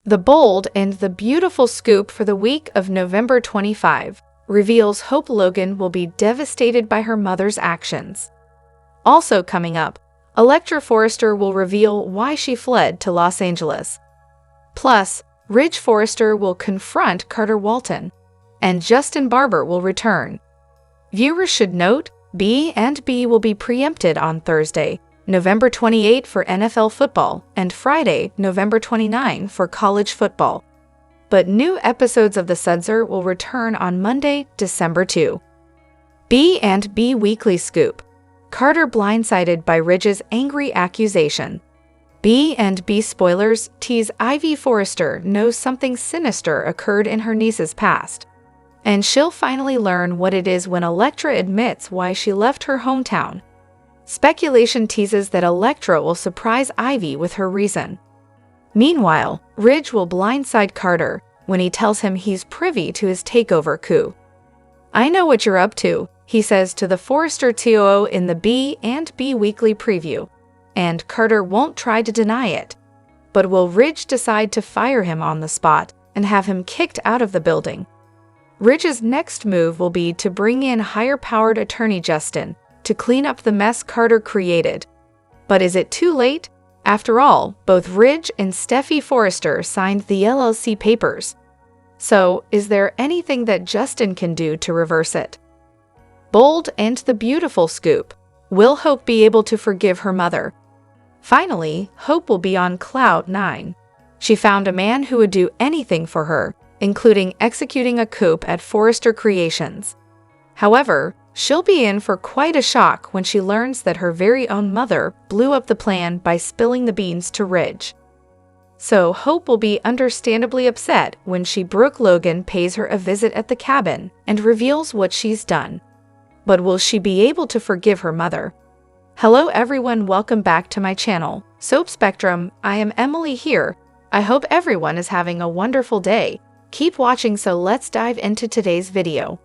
The bold and the beautiful scoop for the week of November 25 reveals Hope Logan will be devastated by her mother's actions. Also coming up, Electra Forrester will reveal why she fled to Los Angeles. Plus, Ridge Forrester will confront Carter Walton, and Justin Barber will return. Viewers should note, B&B will be preempted on Thursday, November 28 for NFL football, and Friday, November 29 for college football. But new episodes of The Sudsor will return on Monday, December 2. B&B Weekly Scoop. Carter blindsided by Ridge's angry accusation. B&B spoilers tease Ivy Forrester knows something sinister occurred in her niece's past. And she'll finally learn what it is when Electra admits why she left her hometown. Speculation teases that Electra will surprise Ivy with her reason. Meanwhile, Ridge will blindside Carter when he tells him he's privy to his takeover coup. "I know what you're up to," he says to the Forrester TOO in the B&B Weekly Preview, and Carter won't try to deny it. But will Ridge decide to fire him on the spot and have him kicked out of the building? Ridge's next move will be to bring in higher-powered attorney Justin to clean up the mess Carter created. But is it too late? After all, both Ridge and Steffy Forrester signed the LLC papers. So, is there anything that Justin can do to reverse it? Bold and the beautiful scoop. Will Hope be able to forgive her mother? Finally, Hope will be on cloud 9. She found a man who would do anything for her, including executing a coup at Forrester Creations. However, she'll be in for quite a shock when she learns that her very own mother blew up the plan by spilling the beans to Ridge. So Hope will be understandably upset when Brooke Logan pays her a visit at the cabin and reveals what she's done. But will she be able to forgive her mother? Hello everyone, welcome back to my channel, Soap Spectrum. I am Emily here. I hope everyone is having a wonderful day. Keep watching, so let's dive into today's video.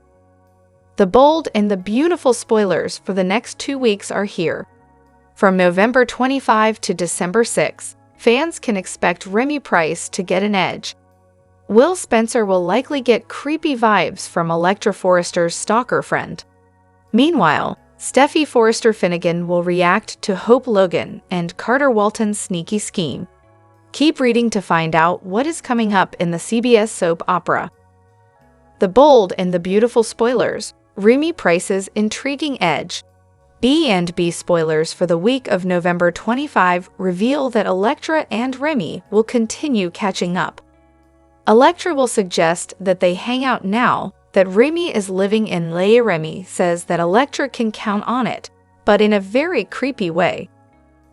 The bold and the beautiful spoilers for the next 2 weeks are here. From November 25 to December 6, fans can expect Remy Price to get an edge. Will Spencer will likely get creepy vibes from Electra Forrester's stalker friend. Meanwhile, Steffy Forrester Finnegan will react to Hope Logan and Carter Walton's sneaky scheme. Keep reading to find out what is coming up in the CBS soap opera. The bold and the beautiful spoilers. Remy Price's intriguing edge. B&B spoilers for the week of November 25 reveal that Electra and Remy will continue catching up. Electra will suggest that they hang out now that Remy is living in LA. Remy says that Electra can count on it, but in a very creepy way.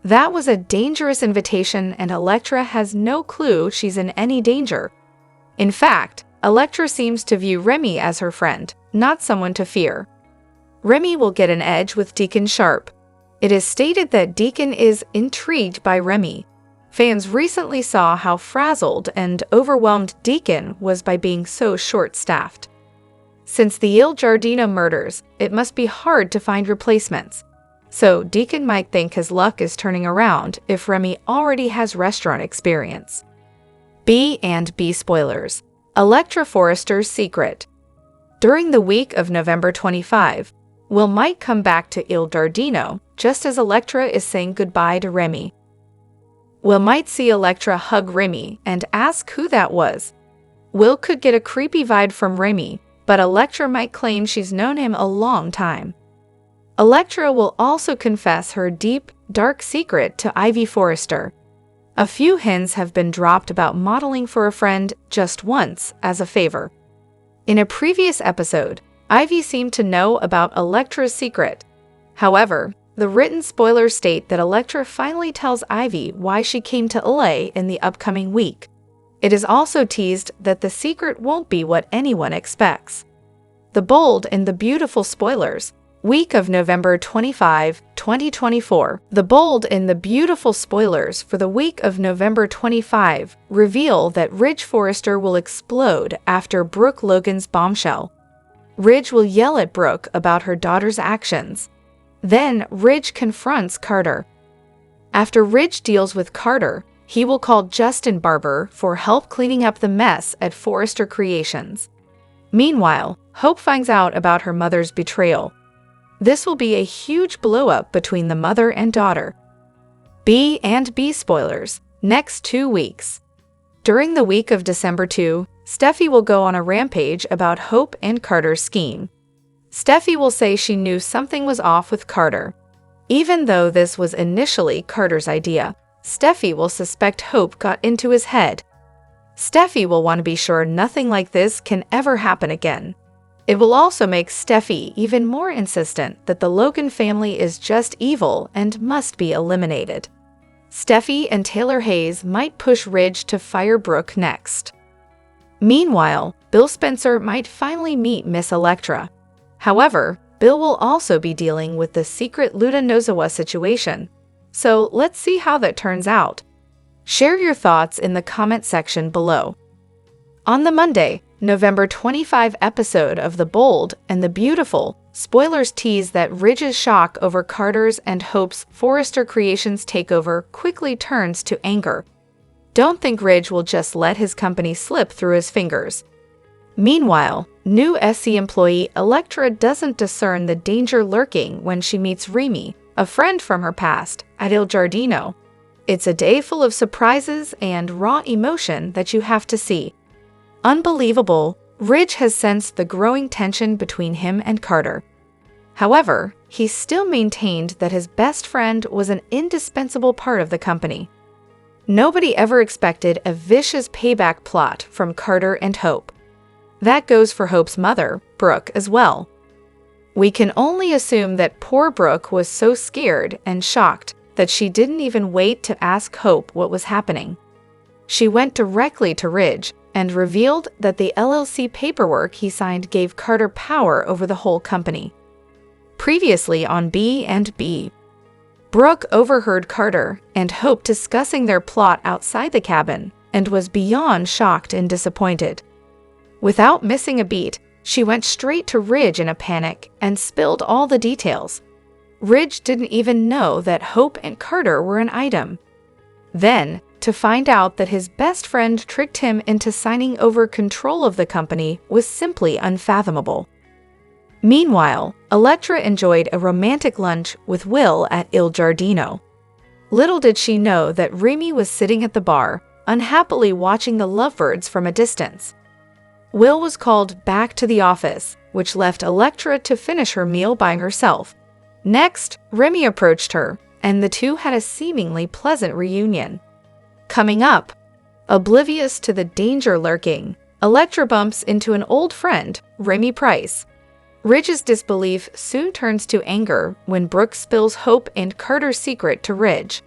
That was a dangerous invitation, and Electra has no clue she's in any danger. In fact, Electra seems to view Remy as her friend, not someone to fear. Remy will get an edge with Deacon Sharp. It is stated that Deacon is intrigued by Remy. Fans recently saw how frazzled and overwhelmed Deacon was by being so short-staffed. Since the Il Giardino murders, it must be hard to find replacements. So Deacon might think his luck is turning around if Remy already has restaurant experience. B&B spoilers. Electra Forrester's secret. During the week of November 25, Will might come back to Il Giardino just as Electra is saying goodbye to Remy. Will might see Electra hug Remy and ask who that was. Will could get a creepy vibe from Remy, but Electra might claim she's known him a long time. Electra will also confess her deep, dark secret to Ivy Forrester. A few hints have been dropped about modeling for a friend just once as a favor. In a previous episode, Ivy seemed to know about Electra's secret. However, the written spoilers state that Electra finally tells Ivy why she came to LA in the upcoming week. It is also teased that the secret won't be what anyone expects. The bold and the beautiful spoilers. Week of November 25, 2024. The bold and the beautiful spoilers for the week of November 25 reveal that Ridge Forrester will explode after Brooke Logan's bombshell. Ridge will yell at Brooke about her daughter's actions. Then Ridge confronts Carter. After Ridge deals with Carter, He will call Justin Barber for help cleaning up the mess at Forrester Creations. Meanwhile, Hope finds out about her mother's betrayal. This will be a huge blow-up between the mother and daughter. B&B spoilers, next 2 weeks. During the week of December 2, Steffy will go on a rampage about Hope and Carter's scheme. Steffy will say she knew something was off with Carter. Even though this was initially Carter's idea, Steffy will suspect Hope got into his head. Steffy will want to be sure nothing like this can ever happen again. It will also make Steffy even more insistent that the Logan family is just evil and must be eliminated. Steffy and Taylor Hayes might push Ridge to fire Brooke next. Meanwhile, Bill Spencer might finally meet Miss Electra. However, Bill will also be dealing with the secret Luda Nozawa situation. So let's see how that turns out. Share your thoughts in the comment section below. On the Monday, November 25 episode of The Bold and the Beautiful, spoilers tease that Ridge's shock over Carter's and Hope's Forrester Creations takeover quickly turns to anger. Don't think Ridge will just let his company slip through his fingers. Meanwhile, new SC employee Electra doesn't discern the danger lurking when she meets Remy, a friend from her past, at Il Giardino. It's a day full of surprises and raw emotion that you have to see. Unbelievable, Ridge has sensed the growing tension between him and Carter. However, he still maintained that his best friend was an indispensable part of the company. Nobody ever expected a vicious payback plot from Carter and Hope. That goes for Hope's mother, Brooke, as well. We can only assume that poor Brooke was so scared and shocked that she didn't even wait to ask Hope what was happening. She went directly to Ridge and revealed that the LLC paperwork he signed gave Carter power over the whole company. Previously on B&B, Brooke overheard Carter and Hope discussing their plot outside the cabin and was beyond shocked and disappointed. Without missing a beat, she went straight to Ridge in a panic and spilled all the details. Ridge didn't even know that Hope and Carter were an item. Then, to find out that his best friend tricked him into signing over control of the company was simply unfathomable. Meanwhile, Electra enjoyed a romantic lunch with Will at Il Giardino. Little did she know that Remy was sitting at the bar, unhappily watching the lovebirds from a distance. Will was called back to the office, which left Electra to finish her meal by herself. Next, Remy approached her, and the two had a seemingly pleasant reunion. Coming up, oblivious to the danger lurking, Electra bumps into an old friend, Remy Price. Ridge's disbelief soon turns to anger when Brooke spills Hope and Carter's secret to Ridge.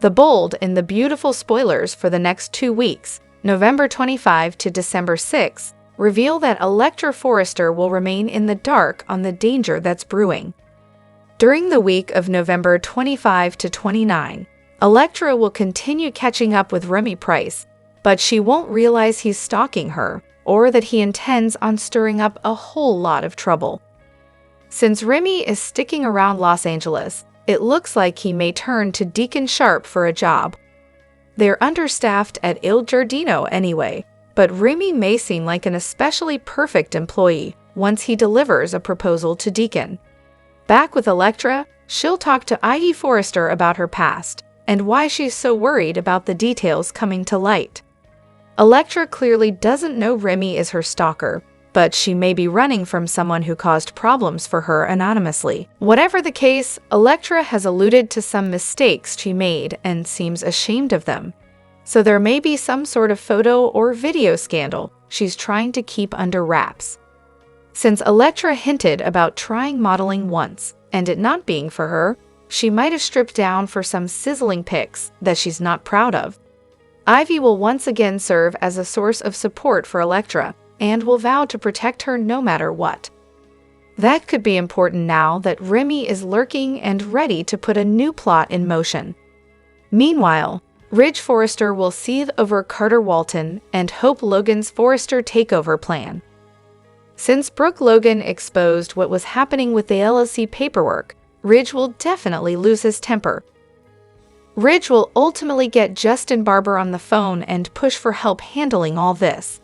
The Bold and the Beautiful spoilers for the next 2 weeks, November 25 to December 6, reveal that Electra Forrester will remain in the dark on the danger that's brewing. During the week of November 25 to 29, Electra will continue catching up with Remy Price, but she won't realize he's stalking her or that he intends on stirring up a whole lot of trouble. Since Remy is sticking around Los Angeles, it looks like he may turn to Deacon Sharp for a job. They're understaffed at Il Giardino anyway, but Remy may seem like an especially perfect employee once he delivers a proposal to Deacon. Back with Electra, she'll talk to Ivy Forrester about her past and why she's so worried about the details coming to light. Electra clearly doesn't know Remy is her stalker, but she may be running from someone who caused problems for her anonymously. Whatever the case, Electra has alluded to some mistakes she made and seems ashamed of them. So there may be some sort of photo or video scandal she's trying to keep under wraps. Since Electra hinted about trying modeling once and it not being for her, she might have stripped down for some sizzling pics that she's not proud of. Ivy will once again serve as a source of support for Electra and will vow to protect her no matter what. That could be important now that Remy is lurking and ready to put a new plot in motion. Meanwhile, Ridge Forrester will seethe over Carter Walton and Hope Logan's Forrester takeover plan. Since Brooke Logan exposed what was happening with the LLC paperwork, Ridge will definitely lose his temper. Ridge will ultimately get Justin Barber on the phone and push for help handling all this.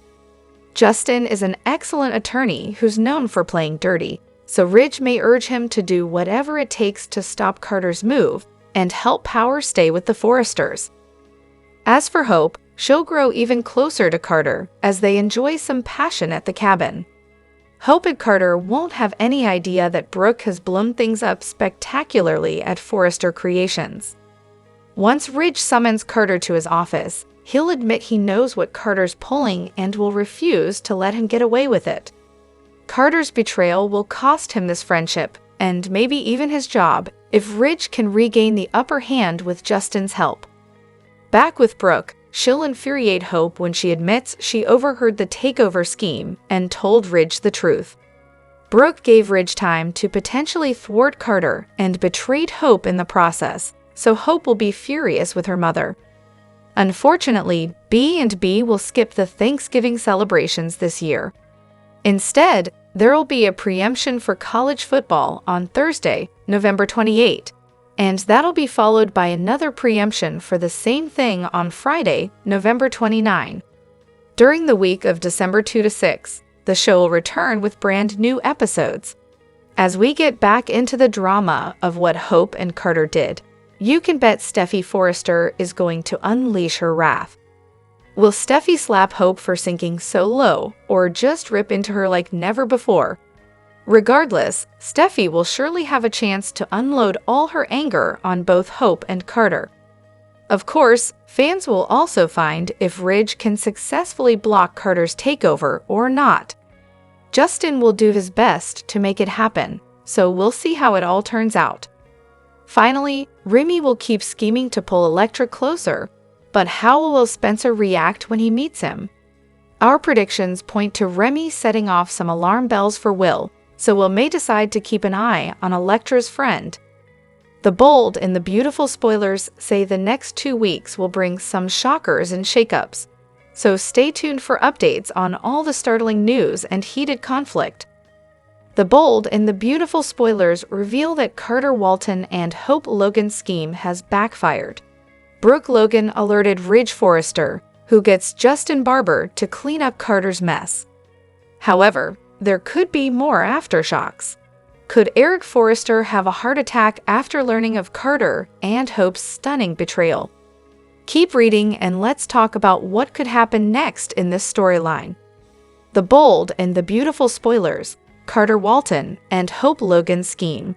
Justin is an excellent attorney who's known for playing dirty, so Ridge may urge him to do whatever it takes to stop Carter's move and help Power stay with the Forresters. As for Hope, she'll grow even closer to Carter as they enjoy some passion at the cabin. Hope and Carter won't have any idea that Brooke has blown things up spectacularly at Forrester Creations. Once Ridge summons Carter to his office, he'll admit he knows what Carter's pulling and will refuse to let him get away with it. Carter's betrayal will cost him this friendship, and maybe even his job, if Ridge can regain the upper hand with Justin's help. Back with Brooke, she'll infuriate Hope when she admits she overheard the takeover scheme and told Ridge the truth. Brooke gave Ridge time to potentially thwart Carter and betrayed Hope in the process, so Hope will be furious with her mother. Unfortunately, B&B will skip the Thanksgiving celebrations this year. Instead, there will be a preemption for college football on Thursday, November 28, and that'll be followed by another preemption for the same thing on Friday, November 29. During the week of December 2 to 6, the show will return with brand new episodes. As we get back into the drama of what Hope and Carter did, you can bet Steffy Forrester is going to unleash her wrath. Will Steffy slap Hope for sinking so low, or just rip into her like never before? Regardless, Steffy will surely have a chance to unload all her anger on both Hope and Carter. Of course, fans will also find if Ridge can successfully block Carter's takeover or not. Justin will do his best to make it happen, so we'll see how it all turns out. Finally, Remy will keep scheming to pull Electra closer, but how will Spencer react when he meets him? Our predictions point to Remy setting off some alarm bells for Will, so Will may decide to keep an eye on Electra's friend. The bold and the beautiful spoilers say the next 2 weeks will bring some shockers and shakeups, so stay tuned for updates on all the startling news and heated conflict. The bold and the beautiful spoilers reveal that Carter Walton and Hope Logan's scheme has backfired. Brooke Logan alerted Ridge Forrester, who gets Justin Barber to clean up Carter's mess. However, there could be more aftershocks. Could Eric Forrester have a heart attack after learning of Carter and Hope's stunning betrayal? Keep reading and let's talk about what could happen next in this storyline. The bold and the beautiful spoilers, Carter Walton and Hope Logan's scheme.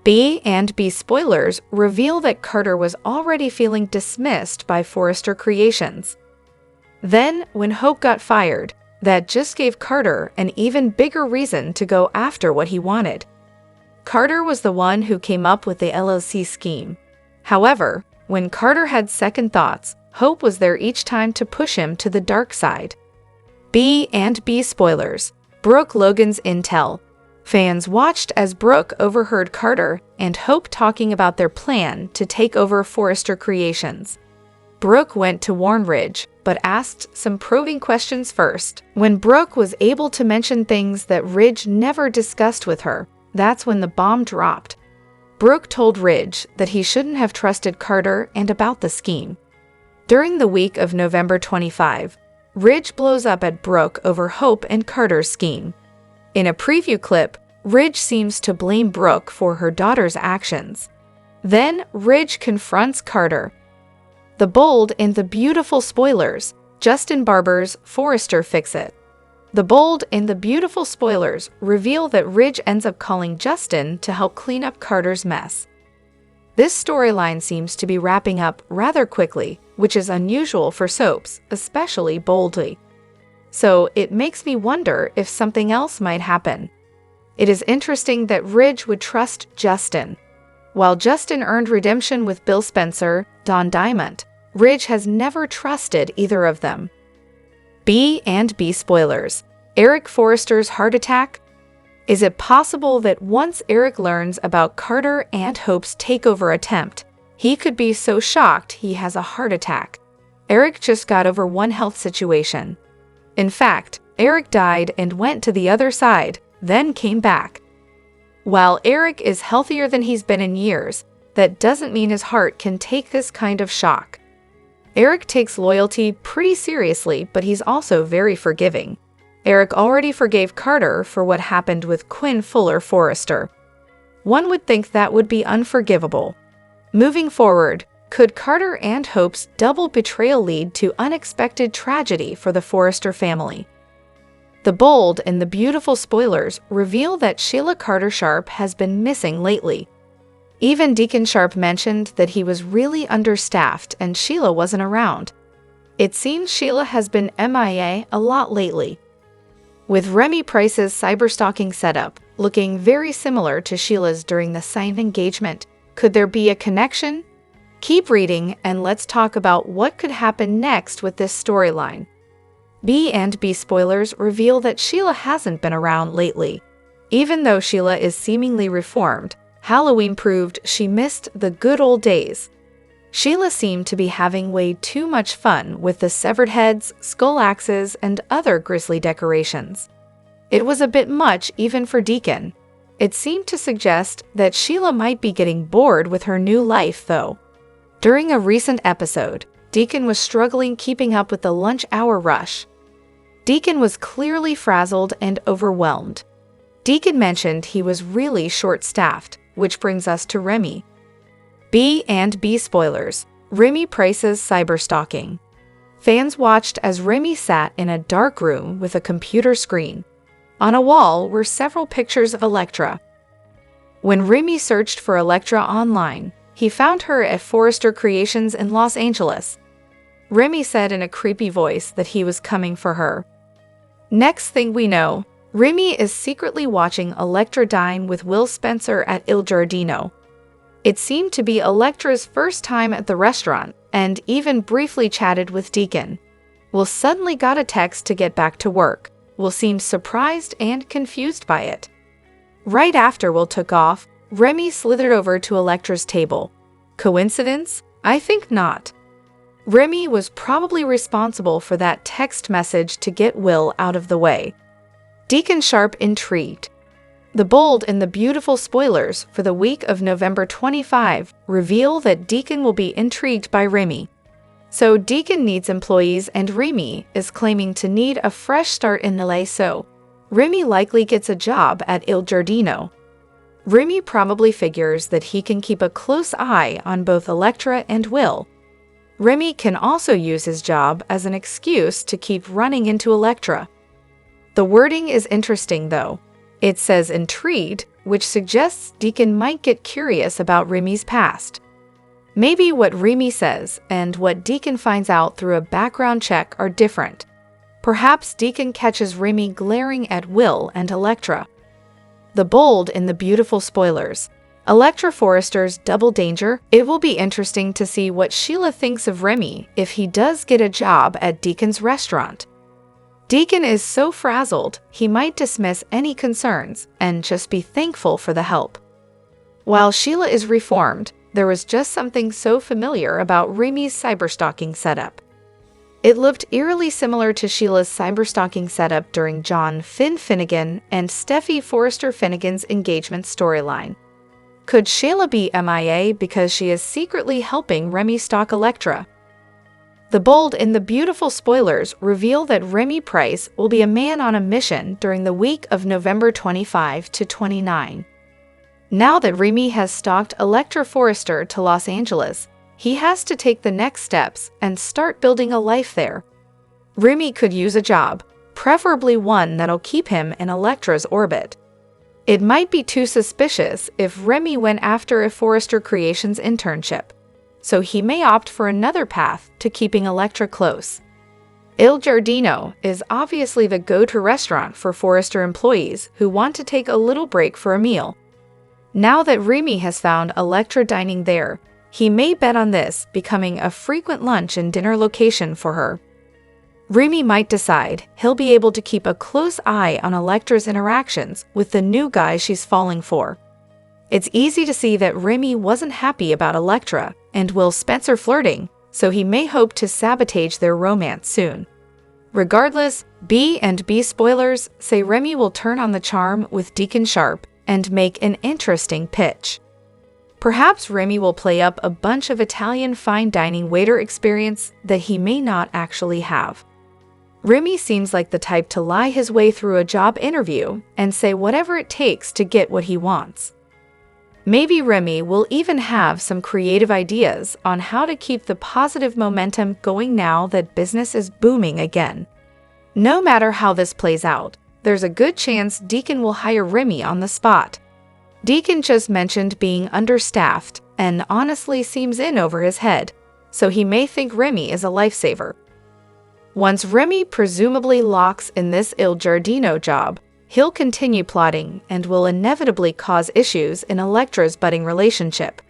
B&B spoilers reveal that Carter was already feeling dismissed by Forrester Creations. Then, when Hope got fired, that just gave Carter an even bigger reason to go after what he wanted. Carter was the one who came up with the LLC scheme. However, when Carter had second thoughts, Hope was there each time to push him to the dark side. B&B spoilers, Brooke Logan's intel. Fans watched as Brooke overheard Carter and Hope talking about their plan to take over Forrester Creations. Brooke went to warn Ridge, but asked some probing questions first. When Brooke was able to mention things that Ridge never discussed with her, that's when the bomb dropped. Brooke told Ridge that he shouldn't have trusted Carter and about the scheme. During the week of November 25, Ridge blows up at Brooke over Hope and Carter's scheme. In a preview clip, Ridge seems to blame Brooke for her daughter's actions. Then, Ridge confronts Carter. The bold and the beautiful spoilers, Justin Barber's Forrester Fix-It. The bold and the beautiful spoilers reveal that Ridge ends up calling Justin to help clean up Carter's mess. This storyline seems to be wrapping up rather quickly, which is unusual for soaps, especially boldly. So it makes me wonder if something else might happen. It is interesting that Ridge would trust Justin. While Justin earned redemption with Bill Spencer, Don Diamond, Ridge has never trusted either of them. B&B spoilers, Eric Forrester's heart attack? Is it possible that once Eric learns about Carter and Hope's takeover attempt, he could be so shocked he has a heart attack? Eric just got over one health situation. In fact, Eric died and went to the other side, then came back. While Eric is healthier than he's been in years, that doesn't mean his heart can take this kind of shock. Eric takes loyalty pretty seriously, but he's also very forgiving. Eric already forgave Carter for what happened with Quinn Fuller Forrester. One would think that would be unforgivable. Moving forward, could Carter and Hope's double betrayal lead to unexpected tragedy for the Forrester family? The bold and the beautiful spoilers reveal that Sheila Carter Sharp has been missing lately. Even Deacon Sharp mentioned that he was really understaffed and Sheila wasn't around. It seems Sheila has been MIA a lot lately. With Remy Price's cyberstalking setup looking very similar to Sheila's during the signed engagement, could there be a connection? Keep reading and let's talk about what could happen next with this storyline. B&B spoilers reveal that Sheila hasn't been around lately. Even though Sheila is seemingly reformed, Halloween proved she missed the good old days. Sheila seemed to be having way too much fun with the severed heads, skull axes, and other grisly decorations. It was a bit much even for Deacon. It seemed to suggest that Sheila might be getting bored with her new life, though. During a recent episode, Deacon was struggling keeping up with the lunch hour rush. Deacon was clearly frazzled and overwhelmed. Deacon mentioned he was really short-staffed, which brings us to Remy. B&B spoilers, Remy Price's cyberstalking. Fans watched as Remy sat in a dark room with a computer screen. On a wall were several pictures of Electra. When Remy searched for Electra online, he found her at Forrester Creations in Los Angeles. Remy said in a creepy voice that he was coming for her. Next thing we know, Remy is secretly watching Electra dine with Will Spencer at Il Giardino. It seemed to be Electra's first time at the restaurant, and even briefly chatted with Deacon. Will suddenly got a text to get back to work. Will seemed surprised and confused by it. Right after Will took off, Remy slithered over to Electra's table. Coincidence? I think not. Remy was probably responsible for that text message to get Will out of the way. Deacon Sharp intrigued. The bold and the beautiful spoilers for the week of November 25 reveal that Deacon will be intrigued by Remy. So Deacon needs employees and Remy is claiming to need a fresh start in LA, so Remy likely gets a job at Il Giardino. Remy probably figures that he can keep a close eye on both Electra and Will. Remy can also use his job as an excuse to keep running into Electra. The wording is interesting though. It says intrigued, which suggests Deacon might get curious about Remy's past. Maybe what Remy says and what Deacon finds out through a background check are different. Perhaps Deacon catches Remy glaring at Will and Electra. The bold and the beautiful spoilers. Electra Forrester's double danger. It will be interesting to see what Sheila thinks of Remy if he does get a job at Deacon's restaurant. Deacon is so frazzled, he might dismiss any concerns and just be thankful for the help. While Sheila is reformed, there was just something so familiar about Remy's cyberstalking setup. It looked eerily similar to Sheila's cyberstalking setup during John Finn Finnegan and Steffy Forrester Finnegan's engagement storyline. Could Sheila be MIA because she is secretly helping Remy stalk Electra? The bold and the beautiful spoilers reveal that Remy Price will be a man on a mission during the week of November 25 to 29. Now that Remy has stalked Electra Forrester to Los Angeles, he has to take the next steps and start building a life there. Remy could use a job, preferably one that'll keep him in Electra's orbit. It might be too suspicious if Remy went after a Forrester Creations internship, so he may opt for another path to keeping Electra close. Il Giardino is obviously the go-to restaurant for Forrester employees who want to take a little break for a meal. Now that Remy has found Electra dining there, he may bet on this becoming a frequent lunch and dinner location for her. Remy might decide he'll be able to keep a close eye on Electra's interactions with the new guy she's falling for. It's easy to see that Remy wasn't happy about Electra and Will Spencer flirting, so he may hope to sabotage their romance soon. Regardless, B&B spoilers say Remy will turn on the charm with Deacon Sharp and make an interesting pitch. Perhaps Remy will play up a bunch of Italian fine dining waiter experience that he may not actually have. Remy seems like the type to lie his way through a job interview and say whatever it takes to get what he wants. Maybe Remy will even have some creative ideas on how to keep the positive momentum going now that business is booming again. No matter how this plays out, there's a good chance Deacon will hire Remy on the spot. Deacon just mentioned being understaffed and honestly seems in over his head, so he may think Remy is a lifesaver. Once Remy presumably locks in this Il Giardino job, he'll continue plotting and will inevitably cause issues in Electra'S budding relationship.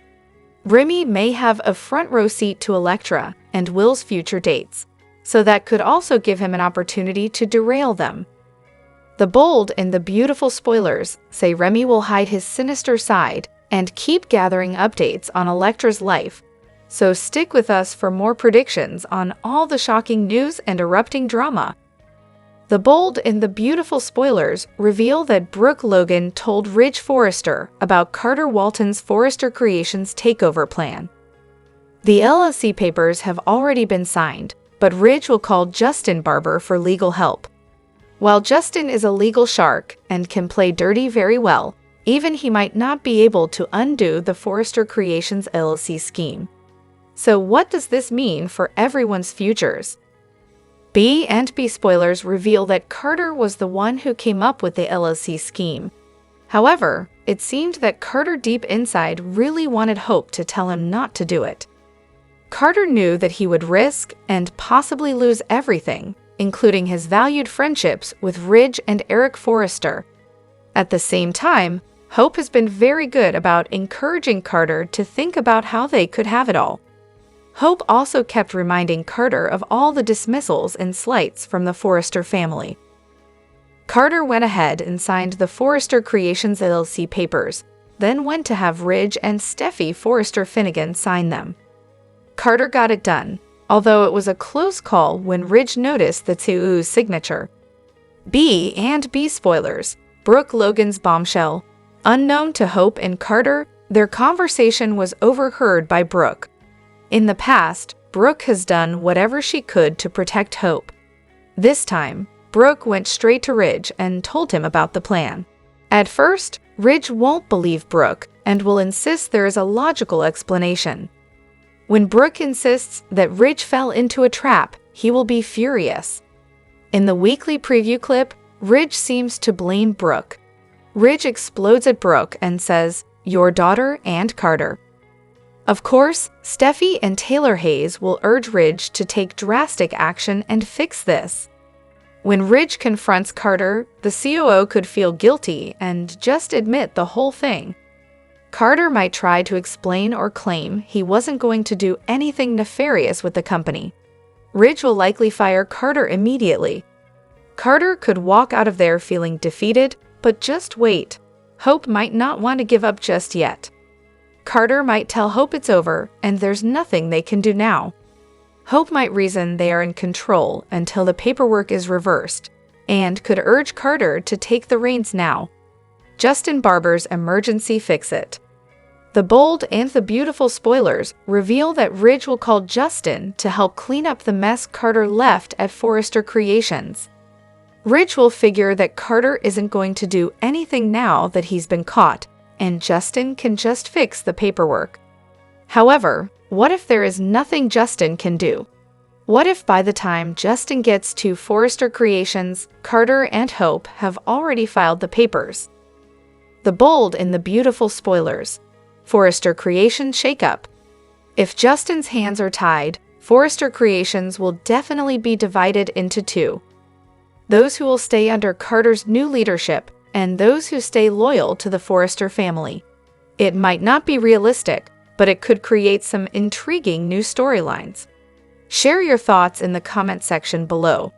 Remy may have a front row seat to Electra and Will's future dates, so that could also give him an opportunity to derail them. The bold and the beautiful spoilers say Remy will hide his sinister side and keep gathering updates on Electra'S life, so stick with us for more predictions on all the shocking news and erupting drama. The bold and the beautiful spoilers reveal that Brooke Logan told Ridge Forrester about Carter Walton's Forrester Creations takeover plan. The LLC papers have already been signed, but Ridge will call Justin Barber for legal help. While Justin is a legal shark and can play dirty very well, even he might not be able to undo the Forrester Creations LLC scheme. So what does this mean for everyone's futures? B&B spoilers reveal that Carter was the one who came up with the LLC scheme. However, it seemed that Carter deep inside really wanted Hope to tell him not to do it. Carter knew that he would risk and possibly lose everything, including his valued friendships with Ridge and Eric Forrester. At the same time, Hope has been very good about encouraging Carter to think about how they could have it all. Hope also kept reminding Carter of all the dismissals and slights from the Forrester family. Carter went ahead and signed the Forrester Creations LLC papers, then went to have Ridge and Steffy Forrester Finnegan sign them. Carter got it done, although it was a close call when Ridge noticed the TU's signature. B&B spoilers, Brooke Logan's bombshell. Unknown to Hope and Carter, their conversation was overheard by Brooke. In the past, Brooke has done whatever she could to protect Hope. This time, Brooke went straight to Ridge and told him about the plan. At first, Ridge won't believe Brooke and will insist there is a logical explanation. When Brooke insists that Ridge fell into a trap, he will be furious. In the weekly preview clip, Ridge seems to blame Brooke. Ridge explodes at Brooke and says, "Your daughter and Carter." Of course, Steffy and Taylor Hayes will urge Ridge to take drastic action and fix this. When Ridge confronts Carter, the COO could feel guilty and just admit the whole thing. Carter might try to explain or claim he wasn't going to do anything nefarious with the company. Ridge will likely fire Carter immediately. Carter could walk out of there feeling defeated, but just wait. Hope might not want to give up just yet. Carter might tell Hope it's over and there's nothing they can do now. Hope might reason they are in control until the paperwork is reversed, and could urge Carter to take the reins now. Justin Barber's emergency fix-it. The bold and the beautiful spoilers reveal that Ridge will call Justin to help clean up the mess Carter left at Forrester Creations. Ridge will figure that Carter isn't going to do anything now that he's been caught, and Justin can just fix the paperwork. However, what if there is nothing Justin can do? What if by the time Justin gets to Forrester Creations, Carter and Hope have already filed the papers? The bold and the beautiful spoilers. Forrester Creations shakeup. If Justin's hands are tied, Forrester Creations will definitely be divided into two. Those who will stay under Carter's new leadership and those who stay loyal to the Forrester family. It might not be realistic, but it could create some intriguing new storylines. Share your thoughts in the comment section below.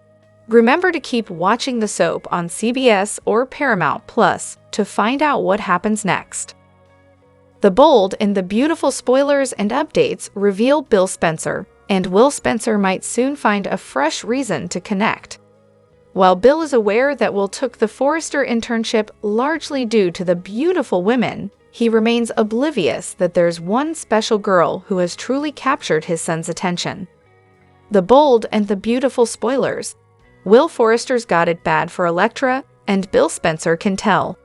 Remember to keep watching the soap on CBS or Paramount Plus to find out what happens next. The bold and the beautiful spoilers and updates reveal Bill Spencer, and Will Spencer might soon find a fresh reason to connect. While Bill is aware that Will took the Forrester internship largely due to the beautiful women, he remains oblivious that there's one special girl who has truly captured his son's attention. The bold and the beautiful spoilers. Will Forrester's got it bad for Electra, and Bill Spencer can tell.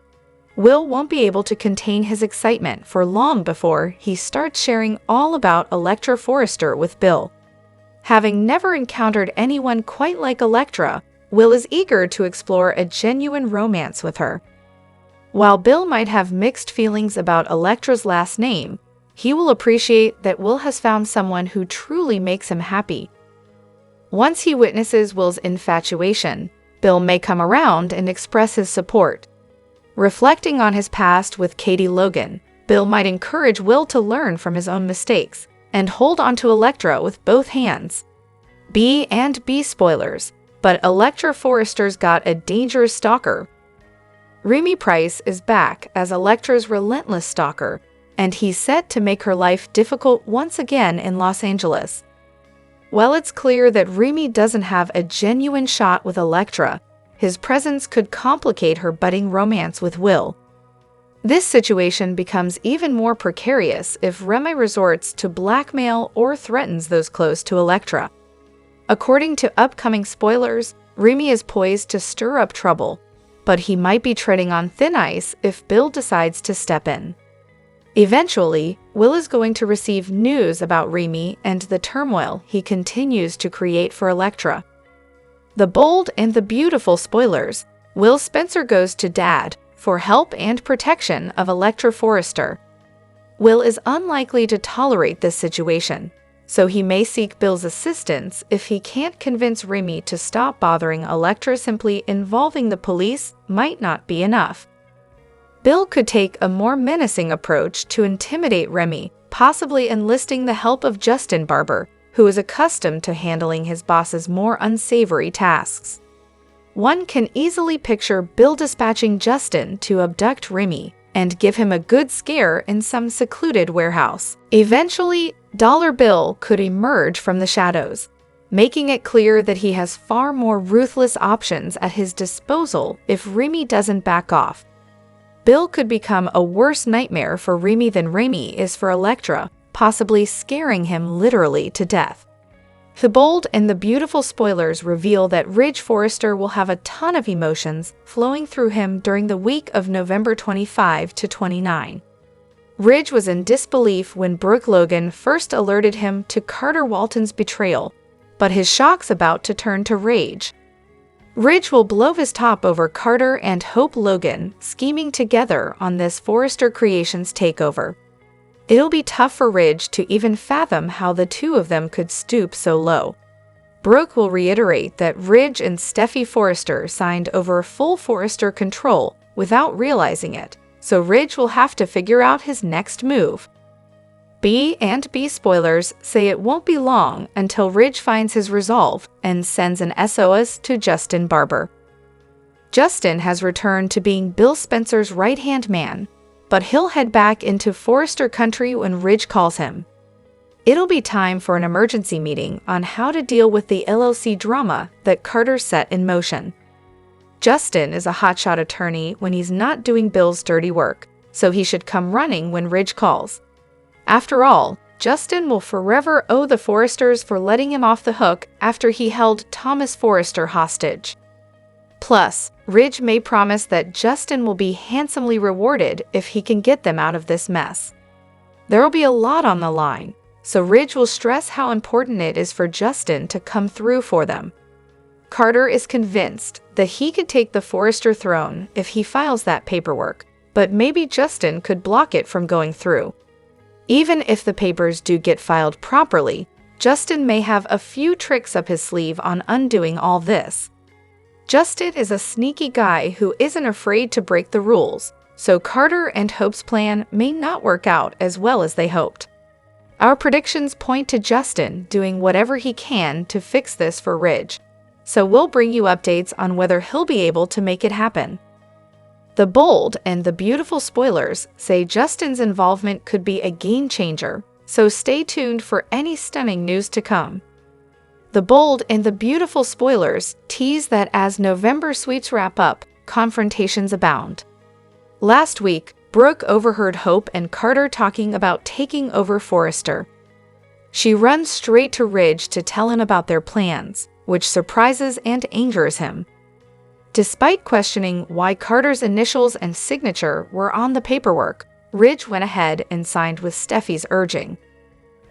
Will won't be able to contain his excitement for long before he starts sharing all about Electra Forrester with Bill. Having never encountered anyone quite like Electra, Will is eager to explore a genuine romance with her. While Bill might have mixed feelings about Electra's last name, he will appreciate that Will has found someone who truly makes him happy. Once he witnesses Will's infatuation, Bill may come around and express his support. Reflecting on his past with Katie Logan, Bill might encourage Will to learn from his own mistakes and hold onto Electra with both hands. B spoilers, but Electra Forrester's got a dangerous stalker. Remy Price is back as Electra's relentless stalker, and he's set to make her life difficult once again in Los Angeles. While it's clear that Remy doesn't have a genuine shot with Electra, his presence could complicate her budding romance with Will. This situation becomes even more precarious if Remy resorts to blackmail or threatens those close to Electra. According to upcoming spoilers, Remy is poised to stir up trouble, but he might be treading on thin ice if Bill decides to step in. Eventually, Will is going to receive news about Remy and the turmoil he continues to create for Electra. The bold and the beautiful spoilers. Will Spencer goes to Dad for help and protection of Electra Forrester. Will is unlikely to tolerate this situation, so he may seek Bill's assistance if he can't convince Remy to stop bothering Electra. Simply involving the police might not be enough. Bill could take a more menacing approach to intimidate Remy, possibly enlisting the help of Justin Barber, who is accustomed to handling his boss's more unsavory tasks. One can easily picture Bill dispatching Justin to abduct Remy and give him a good scare in some secluded warehouse. Eventually, Dollar Bill could emerge from the shadows, making it clear that he has far more ruthless options at his disposal if Remy doesn't back off. Bill could become a worse nightmare for Remy than Remy is for Electra, possibly scaring him literally to death. The bold and the beautiful spoilers reveal that Ridge Forrester will have a ton of emotions flowing through him during the week of November 25 to 29. Ridge was in disbelief when Brooke Logan first alerted him to Carter Walton's betrayal, but his shock's about to turn to rage. Ridge will blow his top over Carter and Hope Logan scheming together on this Forrester Creations takeover. It'll be tough for Ridge to even fathom how the two of them could stoop so low. Brooke will reiterate that Ridge and Steffy Forrester signed over full Forrester control without realizing it, so Ridge will have to figure out his next move. B spoilers say it won't be long until Ridge finds his resolve and sends an SOS to Justin Barber. Justin has returned to being Bill Spencer's right-hand man, but he'll head back into Forrester country when Ridge calls him. It'll be time for an emergency meeting on how to deal with the LLC drama that Carter set in motion. Justin is a hotshot attorney when he's not doing Bill's dirty work, so he should come running when Ridge calls. After all, Justin will forever owe the Forresters for letting him off the hook after he held Thomas Forrester hostage. Plus, Ridge may promise that Justin will be handsomely rewarded if he can get them out of this mess. There will be a lot on the line, so Ridge will stress how important it is for Justin to come through for them. Carter is convinced that he could take the Forrester throne if he files that paperwork, but maybe Justin could block it from going through. Even if the papers do get filed properly, Justin may have a few tricks up his sleeve on undoing all this. Justin is a sneaky guy who isn't afraid to break the rules, so Carter and Hope's plan may not work out as well as they hoped. Our predictions point to Justin doing whatever he can to fix this for Ridge, so we'll bring you updates on whether he'll be able to make it happen. The bold and the beautiful spoilers say Justin's involvement could be a game changer, so stay tuned for any stunning news to come. The bold and the beautiful spoilers tease that as November sweeps wrap up, confrontations abound. Last week, Brooke overheard Hope and Carter talking about taking over Forrester. She runs straight to Ridge to tell him about their plans, which surprises and angers him. Despite questioning why Carter's initials and signature were on the paperwork, Ridge went ahead and signed with Steffy'S urging.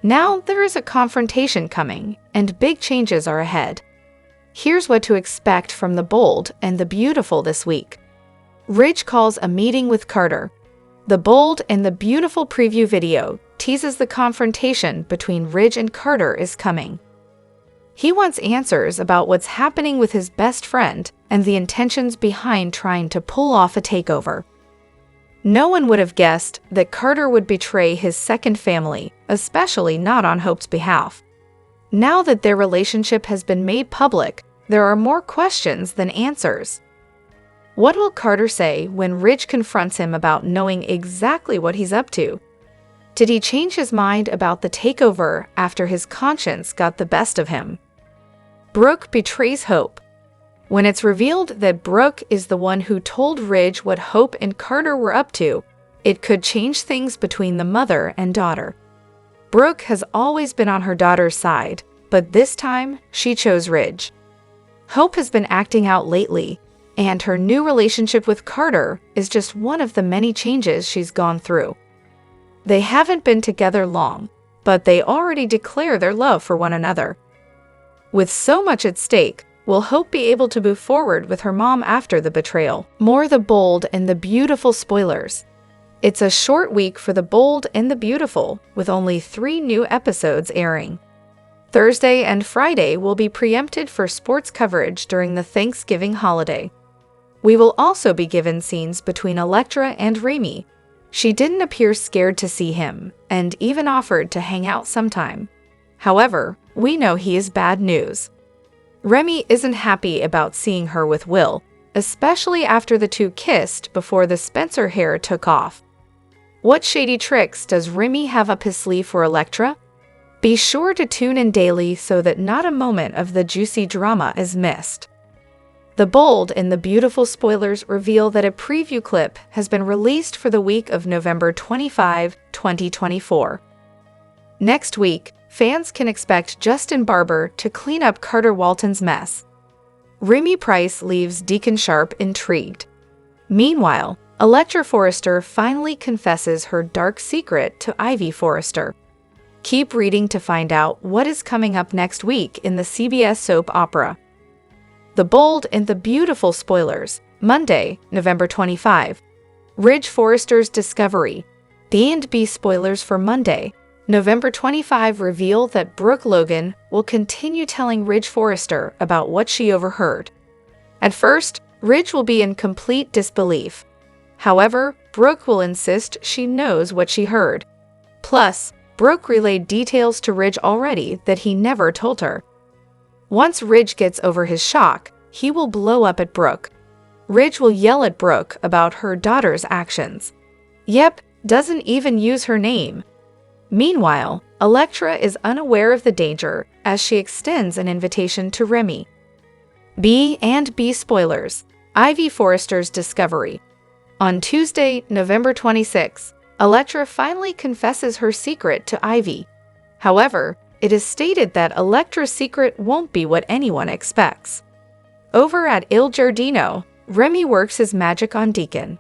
Now there is a confrontation coming, and big changes are ahead. Here's what to expect from the bold and the beautiful this week. Ridge calls a meeting with Carter. The bold and the beautiful preview video teases the confrontation between Ridge and Carter is coming. He wants answers about what's happening with his best friend and the intentions behind trying to pull off a takeover. No one would have guessed that Carter would betray his second family, especially not on Hope's behalf. Now that their relationship has been made public, there are more questions than answers. What will Carter say when Ridge confronts him about knowing exactly what he's up to? Did he change his mind about the takeover after his conscience got the best of him? Brooke betrays Hope. When it's revealed that Brooke is the one who told Ridge what Hope and Carter were up to, it could change things between the mother and daughter. Brooke has always been on her daughter's side, but this time she chose Ridge. Hope has been acting out lately, and her new relationship with Carter is just one of the many changes she's gone through. They haven't been together long, but they already declare their love for one another. With so much at stake, will Hope be able to move forward with her mom after the betrayal? More the bold and the beautiful spoilers. It's a short week for the bold and the beautiful, with only 3 new episodes airing. Thursday and Friday will be preempted for sports coverage during the Thanksgiving holiday. We will also be given scenes between Electra and Remy. She didn't appear scared to see him, and even offered to hang out sometime. However, we know he is bad news. Remy isn't happy about seeing her with Will, especially after the two kissed before the Spencer hair took off. What shady tricks does Remy have up his sleeve for Electra? Be sure to tune in daily so that not a moment of the juicy drama is missed. The bold and the beautiful spoilers reveal that a preview clip has been released for the week of November 25, 2024. Next week, fans can expect Justin Barber to clean up Carter Walton's mess. Remy Price leaves Deacon Sharp intrigued. Meanwhile, Electra Forrester finally confesses her dark secret to Ivy Forrester. Keep reading to find out what is coming up next week in the CBS soap opera. The bold and the beautiful spoilers. Monday, November 25. Ridge Forrester's discovery. The A&B spoilers for Monday, November 25 reveal that Brooke Logan will continue telling Ridge Forrester about what she overheard. At first, Ridge will be in complete disbelief. However, Brooke will insist she knows what she heard. Plus, Brooke relayed details to Ridge already that he never told her. Once Ridge gets over his shock, he will blow up at Brooke. Ridge will yell at Brooke about her daughter's actions. Yep, doesn't even use her name. Meanwhile, Electra is unaware of the danger as she extends an invitation to Remy. B&B spoilers. Ivy Forrester's discovery. On Tuesday, November 26, Electra finally confesses her secret to Ivy. However, it is stated that Electra's secret won't be what anyone expects. Over at Il Giardino, Remy works his magic on Deacon.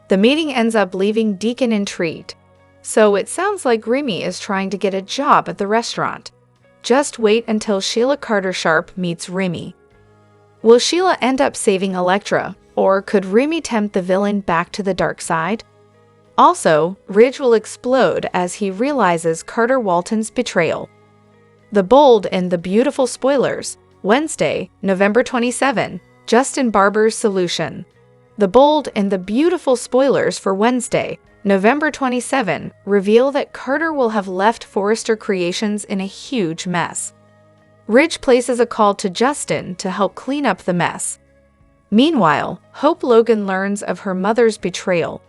The meeting ends up leaving Deacon intrigued. So it sounds like Remy is trying to get a job at the restaurant. Just wait until Sheila Carter Sharp meets Remy. Will Sheila end up saving Electra, or could Remy tempt the villain back to the dark side? Also, Ridge will explode as he realizes Carter Walton's betrayal. The bold and the beautiful spoilers. Wednesday, November 27, Justin Barber's solution. The bold and the beautiful spoilers for Wednesday, November 27, reveal that Carter will have left Forrester Creations in a huge mess. Ridge places a call to Justin to help clean up the mess. Meanwhile, Hope Logan learns of her mother's betrayal.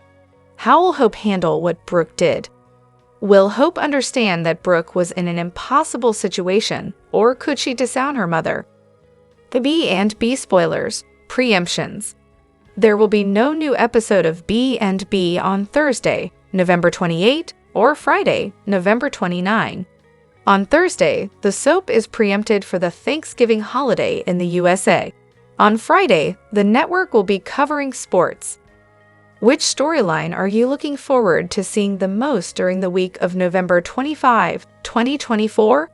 How will Hope handle what Brooke did? Will Hope understand that Brooke was in an impossible situation, or could she disown her mother? The B&B spoilers. Preemptions. There will be no new episode of B&B on Thursday, November 28, or Friday, November 29. On Thursday, the soap is preempted for the Thanksgiving holiday in the USA. On Friday, the network will be covering sports. Which storyline are you looking forward to seeing the most during the week of November 25, 2024?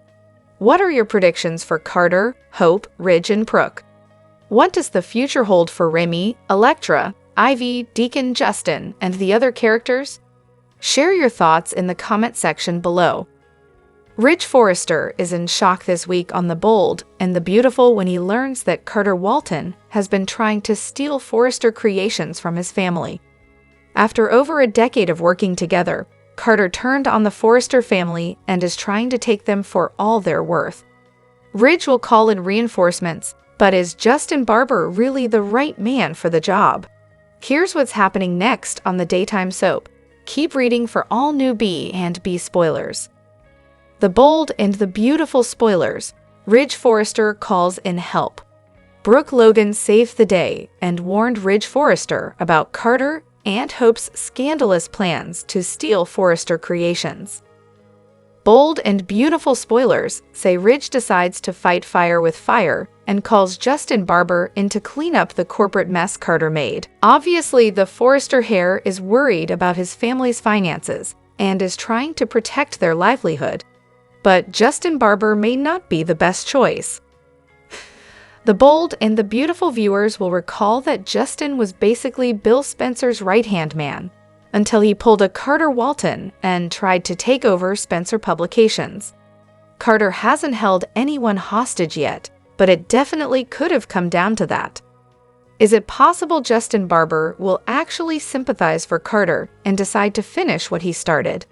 What are your predictions for Carter, Hope, Ridge, and Brooke? What does the future hold for Remy, Electra, Ivy, Deacon, Justin, and the other characters? Share your thoughts in the comment section below. Ridge Forrester is in shock this week on The Bold and the Beautiful when he learns that Carter Walton has been trying to steal Forrester creations from his family. After over a decade of working together, Carter turned on the Forrester family and is trying to take them for all they're worth. Ridge will call in reinforcements, but is Justin Barber really the right man for the job? Here's what's happening next on the daytime soap. Keep reading for all new B&B spoilers. The Bold and the Beautiful spoilers. Ridge Forrester calls in help. Brooke Logan saved the day and warned Ridge Forrester about Carter and Hope's scandalous plans to steal Forrester creations. Bold and Beautiful spoilers say Ridge decides to fight fire with fire and calls Justin Barber in to clean up the corporate mess Carter made. Obviously, the Forrester heir is worried about his family's finances and is trying to protect their livelihood. But Justin Barber may not be the best choice. The Bold and the Beautiful viewers will recall that Justin was basically Bill Spencer's right-hand man until he pulled a Carter Walton and tried to take over Spencer Publications. Carter hasn't held anyone hostage yet, but it definitely could have come down to that. Is it possible Justin Barber will actually sympathize for Carter and decide to finish what he started?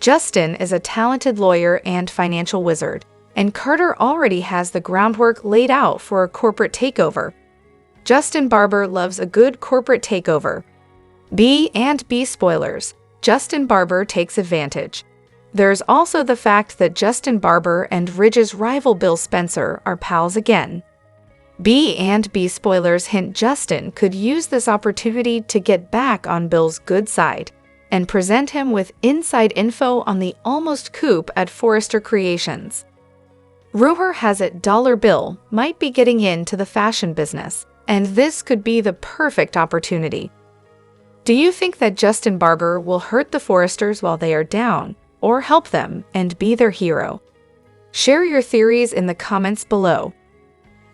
Justin is a talented lawyer and financial wizard, and Carter already has the groundwork laid out for a corporate takeover. Justin Barber loves a good corporate takeover. B&B spoilers. Justin Barber takes advantage. There's also the fact that Justin Barber and Ridge's rival Bill Spencer are pals again. B&B spoilers hint Justin could use this opportunity to get back on Bill's good side and present him with inside info on the almost coup at Forrester Creations. Rumor has it Dollar Bill might be getting into the fashion business, and this could be the perfect opportunity. Do you think that Justin Barber will hurt the Forresters while they are down, or help them and be their hero? Share your theories in the comments below.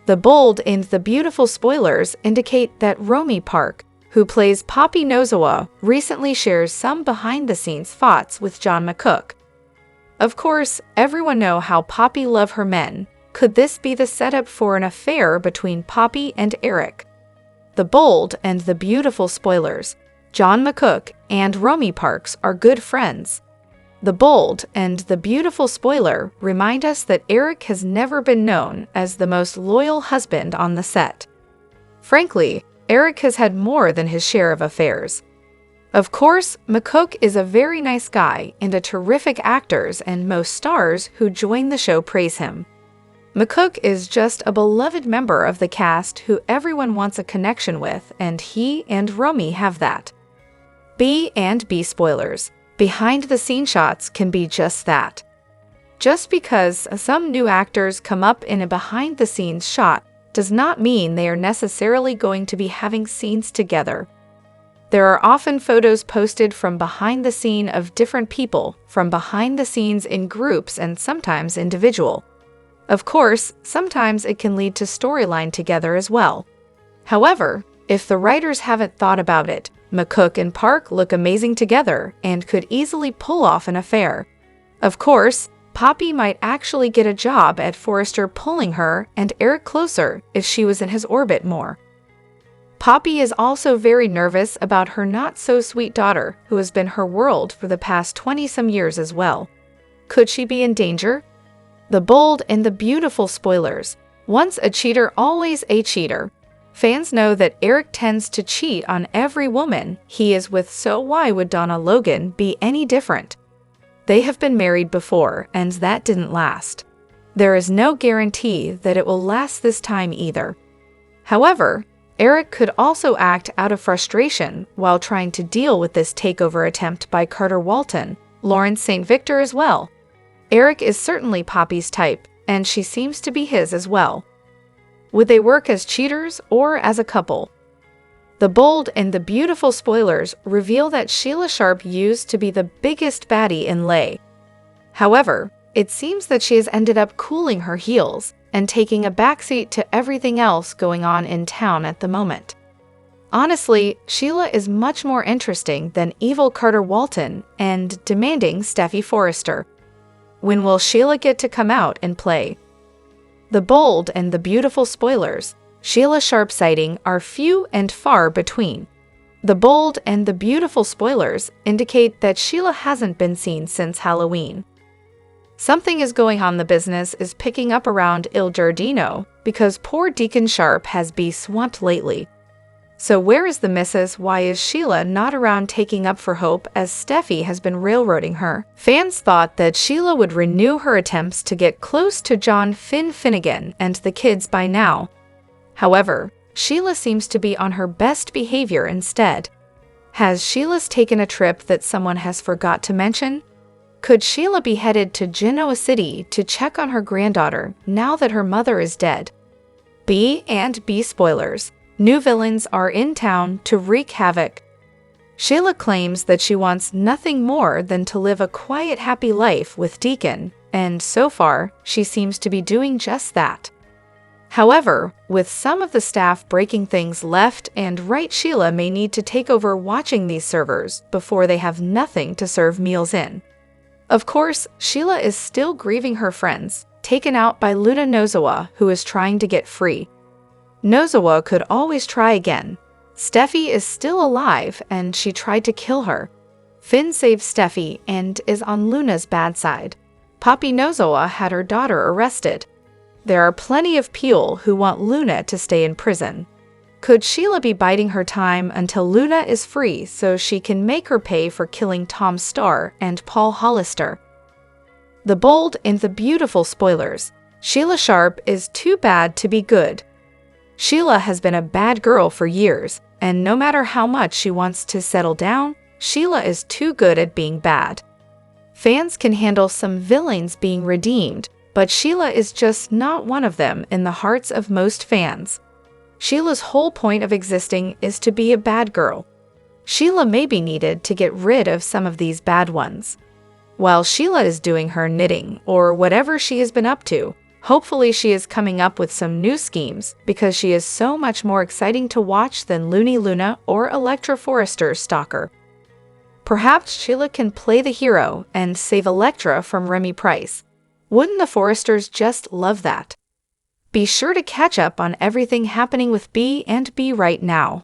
The Bold and the Beautiful spoilers indicate that Romy Park, who plays Poppy Nozawa, recently shares some behind-the-scenes thoughts with John McCook. Of course, everyone knows how Poppy loves her men. Could this be the setup for an affair between Poppy and Eric? The Bold and the Beautiful spoilers. John McCook and Romy Parks are good friends. The Bold and the Beautiful spoiler remind us that Eric has never been known as the most loyal husband on the set. Frankly, Eric has had more than his share of affairs. Of course, McCook is a very nice guy and a terrific actor, and most stars who join the show praise him. McCook is just a beloved member of the cast who everyone wants a connection with, and he and Romy have that. B&B spoilers. Behind-the-scenes shots can be just that. Just because some new actors come up in a behind-the-scenes shot does not mean they are necessarily going to be having scenes together. There are often photos posted from behind the scene of different people, from behind the scenes in groups and sometimes individual. Of course, sometimes it can lead to storyline together as well. However, if the writers haven't thought about it, McCook and Park look amazing together and could easily pull off an affair. Of course, Poppy might actually get a job at Forrester, pulling her and Eric closer if she was in his orbit more. Poppy is also very nervous about her not-so-sweet daughter, who has been her world for the past 20-some years as well. Could she be in danger? The Bold and the Beautiful spoilers. Once a cheater, always a cheater. Fans know that Eric tends to cheat on every woman he is with, so why would Donna Logan be any different? They have been married before, and that didn't last. There is no guarantee that it will last this time either. However, Eric could also act out of frustration while trying to deal with this takeover attempt by Carter Walton, Lawrence St. Victor as well. Eric is certainly Poppy's type, and she seems to be his as well. Would they work as cheaters or as a couple? The bold and the beautiful spoilers reveal that Sheila Sharp used to be the biggest baddie in Lay. However, it seems that she has ended up cooling her heels and taking a backseat to everything else going on in town at the moment. Honestly, Sheila is much more interesting than evil Carter Walton and demanding Steffy Forrester. When will Sheila get to come out and play? The bold and the beautiful spoilers, Sheila Sharp sighting, are few and far between. The bold and the beautiful spoilers indicate that Sheila hasn't been seen since Halloween. Something is going on. The business is picking up around Il Giardino because poor Deacon Sharp has been swamped lately. So where is the missus? Why is Sheila not around taking up for Hope as Steffy has been railroading her? Fans thought that Sheila would renew her attempts to get close to John Finnegan and the kids by now. However, Sheila seems to be on her best behavior instead. Has Sheila's taken a trip that someone has forgot to mention? Could Sheila be headed to Genoa City to check on her granddaughter now that her mother is dead? B and B spoilers. New villains are in town to wreak havoc. Sheila claims that she wants nothing more than to live a quiet, happy life with Deacon, and so far, she seems to be doing just that. However, with some of the staff breaking things left and right, Sheila may need to take over watching these servers before they have nothing to serve meals in. Of course, Sheila is still grieving her friends, taken out by Luna Nozawa, who is trying to get free. Nozawa could always try again. Steffy is still alive, and she tried to kill her. Finn saves Steffy and is on Luna's bad side. Poppy Nozawa had her daughter arrested. There are plenty of people who want Luna to stay in prison. Could Sheila be biding her time until Luna is free so she can make her pay for killing Tom Starr and Paul Hollister? The bold and the beautiful spoilers. Sheila Sharp is too bad to be good. Sheila has been a bad girl for years, and no matter how much she wants to settle down, Sheila is too good at being bad. Fans can handle some villains being redeemed, but Sheila is just not one of them in the hearts of most fans. Sheila's whole point of existing is to be a bad girl. Sheila may be needed to get rid of some of these bad ones. While Sheila is doing her knitting or whatever she has been up to, hopefully she is coming up with some new schemes because she is so much more exciting to watch than Looney Luna or Electra Forrester's stalker. Perhaps Sheila can play the hero and save Electra from Remy Price. Wouldn't the Forresters just love that? Be sure to catch up on everything happening with B and B right now.